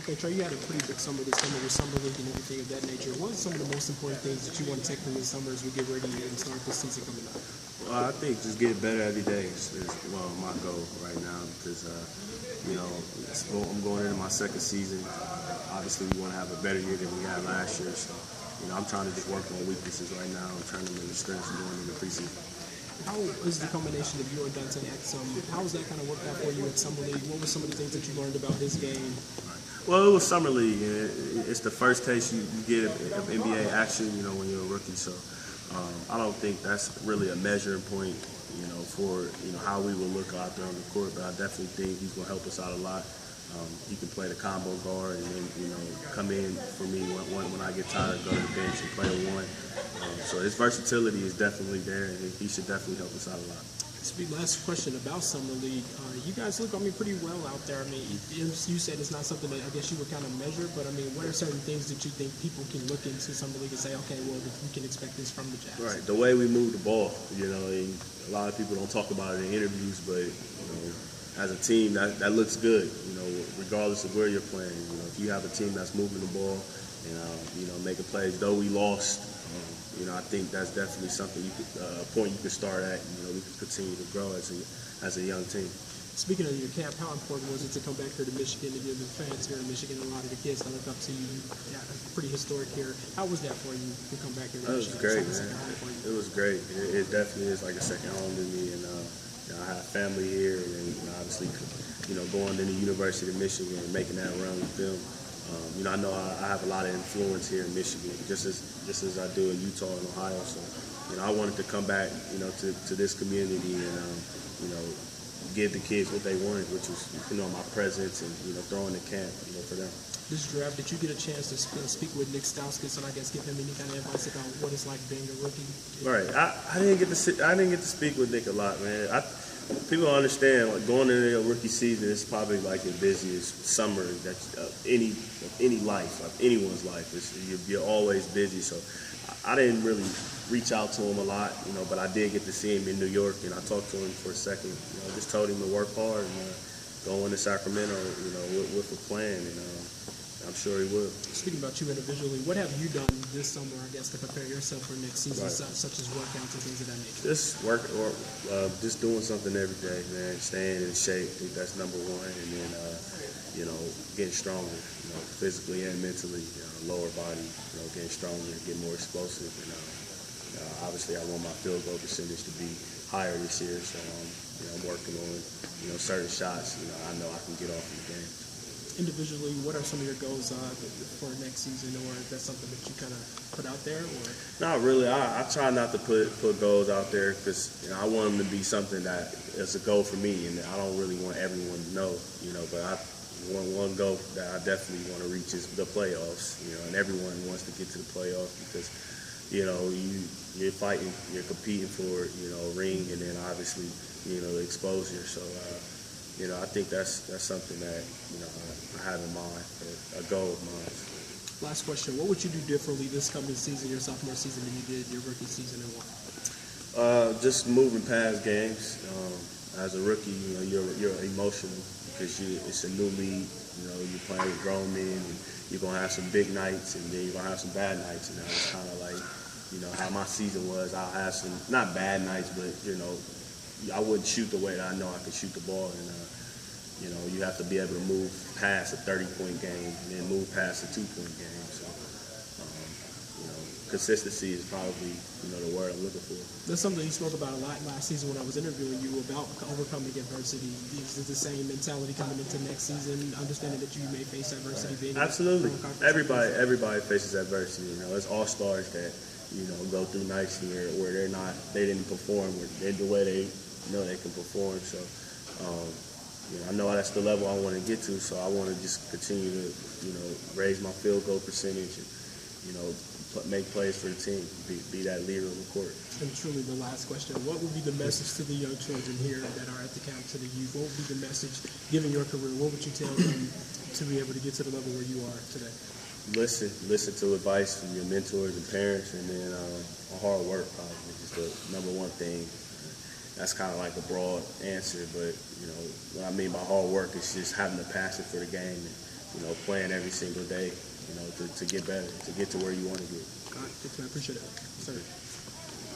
Okay, Trey, you had a pretty big summer this summer with summer league and everything of that nature. What are some of the most important things that you want to take from this summer as we get ready and start this season coming up? Well, I think just get better every day is my goal right now because, I'm going into my second season. Obviously, we want to have a better year than we had last year. So, I'm trying to just work on weaknesses right now and turn them into strengths going into the preseason. How is the combination of you and Dante Exum? How has that kind of worked out for you at Summer League? What were some of the things that you learned about his game? Well, it was Summer League, and it's the first taste you get of NBA action, when you're a rookie. So I don't think that's really a measuring point, for, how we will look out there on the court. But I definitely think he's going to help us out a lot. He can play the combo guard and then, come in for me when I get tired, go to the bench and play a one. So his versatility is definitely there, and he should definitely help us out a lot. Last question about Summer League. You guys look, pretty well out there. You said it's not something that I guess you would kind of measure, but, what are certain things that you think people can look into Summer League and say, okay, well, we can expect this from the Jazz? Right. The way we move the ball, and a lot of people don't talk about it in interviews, but, as a team, that looks good, regardless of where you're playing. If you have a team that's moving the ball and, making plays, though we lost, I think that's definitely something a point you could start at. We can continue to grow as a young team. Speaking of your camp, how important was it to come back here to Michigan and give the fans here in Michigan, a lot of the kids that look up to you, pretty historic here. How was that for you to come back here to Michigan? It was great, man. It was great. It definitely is like a second home to me, and I have family here, and obviously, going to the University of Michigan and making that run with them. I know I have a lot of influence here in Michigan, just as I do in Utah and Ohio. So, I wanted to come back, to this community and, give the kids what they wanted, which was, my presence and, throwing the camp, for them. This draft, did you get a chance to speak with Nick Stauskas and I guess give him any kind of advice about what it's like being a rookie? Right. I didn't get to speak with Nick a lot, man. People don't understand, like, going into a rookie season is probably like the busiest summer that any life, like anyone's life. You're always busy. So I didn't really reach out to him a lot, but I did get to see him in New York, and I talked to him for a second. I just told him to work hard and go into Sacramento, with a plan, and I'm sure he will. Speaking about you individually, what have you done this summer, I guess, to prepare yourself for next season, right, such as workouts and things of that nature? Just doing something every day, man. Staying in shape, I think that's number one, and then getting stronger, physically and mentally. Lower body, getting stronger, getting more explosive, and obviously I want my field goal percentage to be higher this year, so I'm working on certain shots. I know I can get off in the game. Individually, what are some of your goals for next season, or is that something that you kind of put out there? Or? Not really. I try not to put goals out there because I want them to be something that is a goal for me, and I don't really want everyone to know. But one goal that I definitely want to reach is the playoffs. And everyone wants to get to the playoffs because you're fighting, you're competing for a ring, and then obviously the exposure. So. I think that's something that I have in mind, a goal of mine. Last question: what would you do differently this coming season, your sophomore season, than you did your rookie season, and why? Just moving past games. As a rookie, you're emotional because it's a new league. You're playing with grown men, and you're gonna have some big nights, and then you're gonna have some bad nights. It's kind of like how my season was. I'll have some not bad nights, but I wouldn't shoot the way that I know I could shoot the ball, and you have to be able to move past a 30-point game and then move past a 2-point game. So, consistency is probably the word I'm looking for. That's something you spoke about a lot last season when I was interviewing you about overcoming adversity. Is it the same mentality coming into next season, understanding that you may face adversity? Right. Absolutely. Everybody faces adversity. It's all stars that go through nights here where they didn't perform the way they they can perform. So I know that's the level I want to get to. So I want to just continue to raise my field goal percentage and make plays for the team, be that leader on the court. And truly, the last question: what would be the message to the young children here that are at the camp, to the youth? What would be the message, given your career? What would you tell them to be able to get to the level where you are today? Listen to advice from your mentors and parents, and then hard work probably is the number one thing. That's kind of like a broad answer, but what I mean by hard work is just having a passion for the game and playing every single day, to get better, to get to where you want to get. All right, I appreciate it, sir.